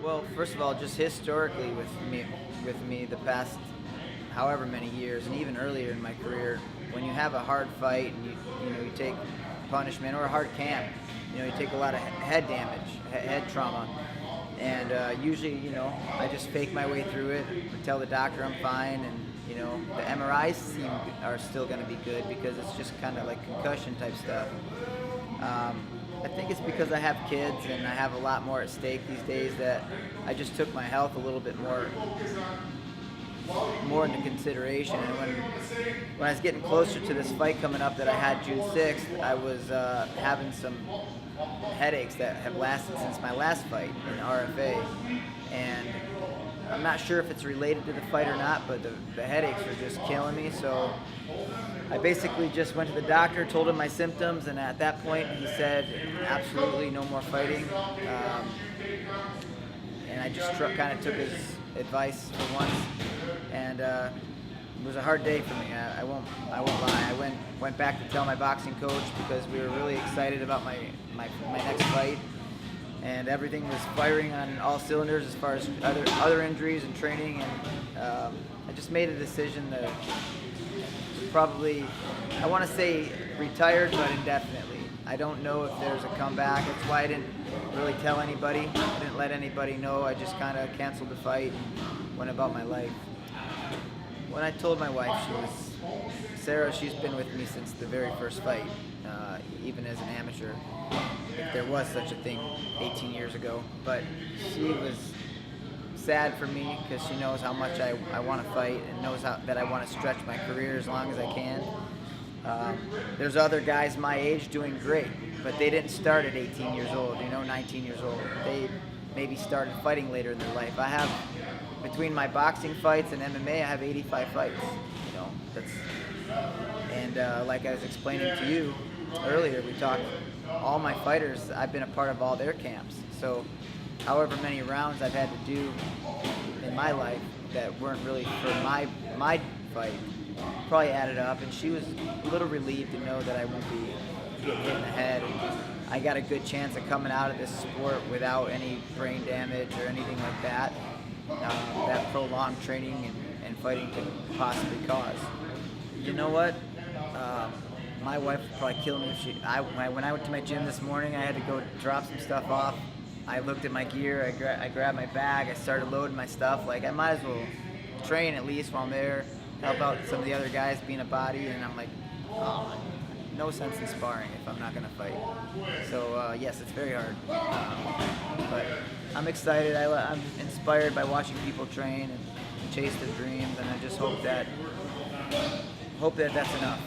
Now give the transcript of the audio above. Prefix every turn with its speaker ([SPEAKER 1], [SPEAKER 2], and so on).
[SPEAKER 1] Well, first of all, just historically with me, the past however many years, and even earlier in my career, when you have a hard fight and you take punishment or a hard camp, you take a lot of head damage, head trauma, and usually, I just fake my way through it, tell the doctor I'm fine, and the MRIs are still going to be good because it's just kind of like concussion type stuff. I think it's because I have kids and I have a lot more at stake these days that I just took my health a little bit more into consideration. And when I was getting closer to this fight coming up that I had June 6th, I was having some headaches that have lasted since my last fight in RFA, and I'm not sure if it's related to the fight or not, but the headaches are just killing me. So I basically just went to the doctor, told him my symptoms, and at that point he said absolutely no more fighting. And I just kind of took his advice for once, and it was a hard day for me. I won't lie. I went back to tell my boxing coach because we were really excited about my next fight, and everything was firing on all cylinders as far as other injuries and training, and I just made a decision to probably, I want to say retired, but indefinitely. I don't know if there's a comeback. That's why I didn't really tell anybody. I didn't let anybody know. I just kind of canceled the fight and went about my life. When I told my wife, Sarah, she's been with me since the very first fight, even as an amateur, if there was such a thing 18 years ago. But she was sad for me because she knows how much I want to fight and knows that I want to stretch my career as long as I can. There's other guys my age doing great, but they didn't start at 18 years old, 19 years old. They maybe started fighting later in their life. I have, between my boxing fights and MMA, I have 85 fights. Like I was explaining to you earlier, we talked, all my fighters, I've been a part of all their camps. So however many rounds I've had to do in my life that weren't really for my fight probably added up, and she was a little relieved to know that I won't be getting hit in the head, and I got a good chance of coming out of this sport without any brain damage or anything like that that prolonged training and fighting could possibly cause. You know what? My wife would probably kill me if when I went to my gym this morning, I had to go drop some stuff off. I looked at my gear, I grabbed my bag, I started loading my stuff. Like, I might as well train at least while I'm there, help out some of the other guys being a body, and I'm like, oh, no sense in sparring if I'm not going to fight. So, yes, it's very hard. But I'm excited. I'm inspired by watching people train and chase their dreams, and I just hope that that's enough.